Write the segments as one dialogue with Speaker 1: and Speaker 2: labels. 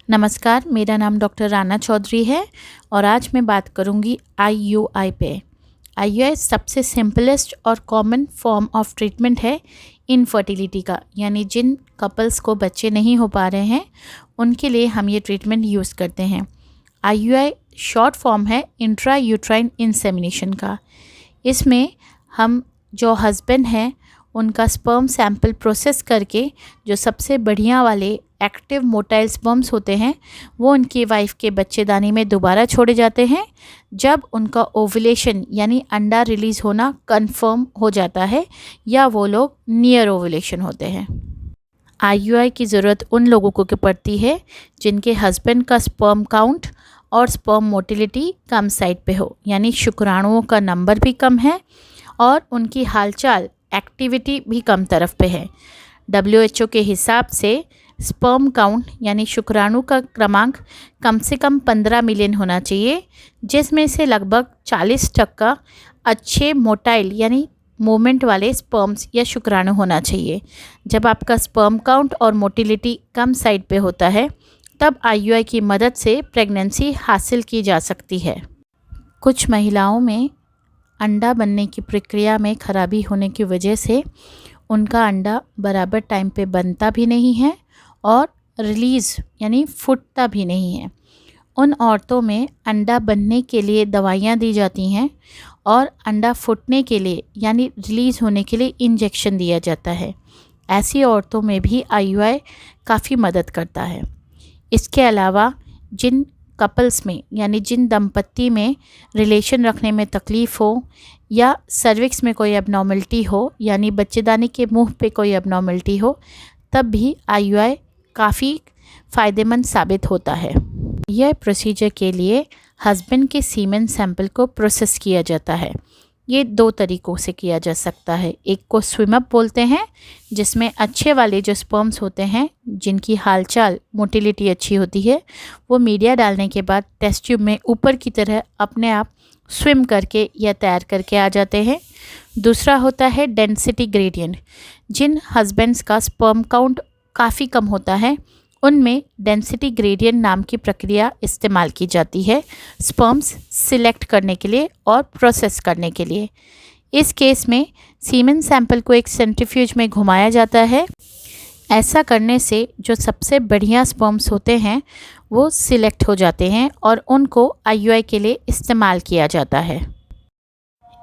Speaker 1: नमस्कार, मेरा नाम डॉक्टर राना चौधरी है और आज मैं बात करूंगी आईयूआई पे। आईयूआई सबसे सिंपलेस्ट और कॉमन फॉर्म ऑफ ट्रीटमेंट है इनफर्टिलिटी का, यानी जिन कपल्स को बच्चे नहीं हो पा रहे हैं उनके लिए हम ये ट्रीटमेंट यूज़ करते हैं। आईयूआई शॉर्ट फॉर्म है इंट्रा यूट्राइन इंसेमिनेशन का। इसमें हम जो हस्बैंड हैं उनका स्पर्म सैंपल प्रोसेस करके जो सबसे बढ़िया वाले एक्टिव मोटाइल स्पर्म्स होते हैं वो उनकी वाइफ के बच्चेदानी में दोबारा छोड़े जाते हैं जब उनका ओवुलेशन यानी अंडा रिलीज़ होना कंफर्म हो जाता है या वो लोग नियर ओवुलेशन होते हैं। आईयूआई की ज़रूरत उन लोगों को पड़ती है जिनके हस्बैंड का स्पर्म काउंट और स्पर्म मोटिलिटी कम साइड पे हो, यानी शुक्राणुओं का नंबर भी कम है और उनकी हालचाल एक्टिविटी भी कम तरफ पे है। WHO के हिसाब से स्पर्म काउंट यानी शुक्राणु का क्रमांक कम से कम 15 मिलियन होना चाहिए, जिसमें से लगभग 40% अच्छे मोटाइल यानी मूवमेंट वाले स्पर्म्स या शुक्राणु होना चाहिए। जब आपका स्पर्म काउंट और मोटिलिटी कम साइड पे होता है तब आईयूआई की मदद से प्रेगनेंसी हासिल की जा सकती है। कुछ महिलाओं में अंडा बनने की प्रक्रिया में खराबी होने की वजह से उनका अंडा बराबर टाइम पे बनता भी नहीं है और रिलीज़ यानी फूटता भी नहीं है। उन औरतों में अंडा बनने के लिए दवाइयाँ दी जाती हैं और अंडा फूटने के लिए यानी रिलीज़ होने के लिए इंजेक्शन दिया जाता है। ऐसी औरतों में भी आईयूआई काफ़ी मदद करता है। इसके अलावा जिन कपल्स में यानी जिन दंपत्ति में रिलेशन रखने में तकलीफ़ हो या सर्विक्स में कोई एबनॉर्मलिटी हो यानी बच्चेदानी के मुंह पे कोई एबनॉर्मलिटी हो, तब भी आईयूआई काफ़ी फ़ायदेमंद साबित होता है। यह प्रोसीजर के लिए हस्बैंड के सीमेन सैंपल को प्रोसेस किया जाता है। ये 2 तरीक़ों से किया जा सकता है। एक को स्विम अप बोलते हैं, जिसमें अच्छे वाले जो स्पर्म्स होते हैं जिनकी हालचाल मोटिलिटी अच्छी होती है वो मीडिया डालने के बाद टेस्ट ट्यूब में ऊपर की तरह अपने आप स्विम करके या तैर करके आ जाते हैं। दूसरा होता है डेंसिटी ग्रेडियंट। जिन हस्बैंड्स का स्पर्म काउंट काफ़ी कम होता है उनमें डेंसिटी ग्रेडियंट नाम की प्रक्रिया इस्तेमाल की जाती है स्पर्म्स सिलेक्ट करने के लिए और प्रोसेस करने के लिए। इस केस में सीमेन सैंपल को एक सेंट्रीफ्यूज में घुमाया जाता है। ऐसा करने से जो सबसे बढ़िया स्पर्म्स होते हैं वो सिलेक्ट हो जाते हैं और उनको आईयूआई के लिए इस्तेमाल किया जाता है।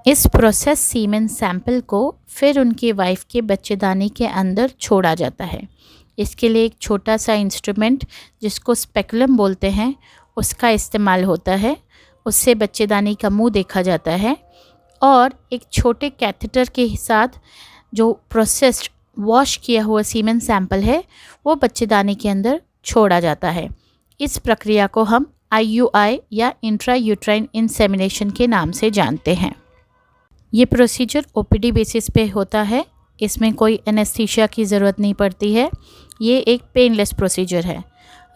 Speaker 1: इस प्रोसेस सीमेन सैंपल को फिर उनकी वाइफ के बच्चेदानी के अंदर छोड़ा जाता है। इसके लिए एक छोटा सा इंस्ट्रूमेंट जिसको स्पेकुलम बोलते हैं उसका इस्तेमाल होता है। उससे बच्चेदानी का मुंह देखा जाता है और एक छोटे कैथेटर के साथ जो प्रोसेस्ड वॉश किया हुआ सीमेन सैंपल है वो बच्चेदानी के अंदर छोड़ा जाता है। इस प्रक्रिया को हम आईयूआई या इंट्रा यूट्राइन इंसेमिनेशन के नाम से जानते हैं। ये प्रोसीजर ओपीडी बेसिस पे होता है। इसमें कोई एनेस्थीसिया की ज़रूरत नहीं पड़ती है। ये एक पेनलेस प्रोसीजर है।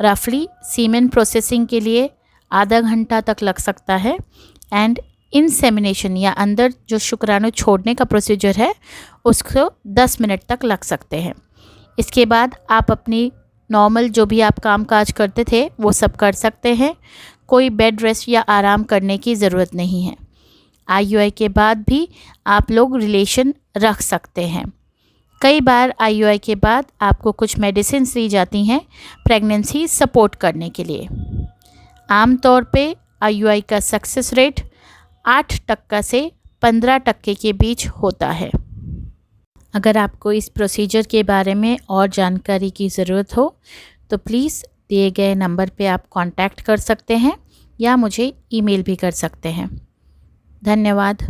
Speaker 1: रफली सीमेन प्रोसेसिंग के लिए आधा घंटा तक लग सकता है एंड इंसेमिनेशन या अंदर जो शुक्राणु छोड़ने का प्रोसीजर है उसको 10 मिनट तक लग सकते हैं। इसके बाद आप अपनी नॉर्मल जो भी आप काम काज करते थे वो सब कर सकते हैं। कोई बेड रेस्ट या आराम करने की ज़रूरत नहीं है। आईयूआई के बाद भी आप लोग रिलेशन रख सकते हैं। कई बार आईयूआई के बाद आपको कुछ मेडिसिन दी जाती हैं प्रेगनेंसी सपोर्ट करने के लिए। आमतौर पे आईयूआई का सक्सेस रेट 8% से 15% के बीच होता है। अगर आपको इस प्रोसीजर के बारे में और जानकारी की ज़रूरत हो तो प्लीज़ दिए गए नंबर पे आप कांटेक्ट कर सकते हैं या मुझे ईमेल भी कर सकते हैं। धन्यवाद।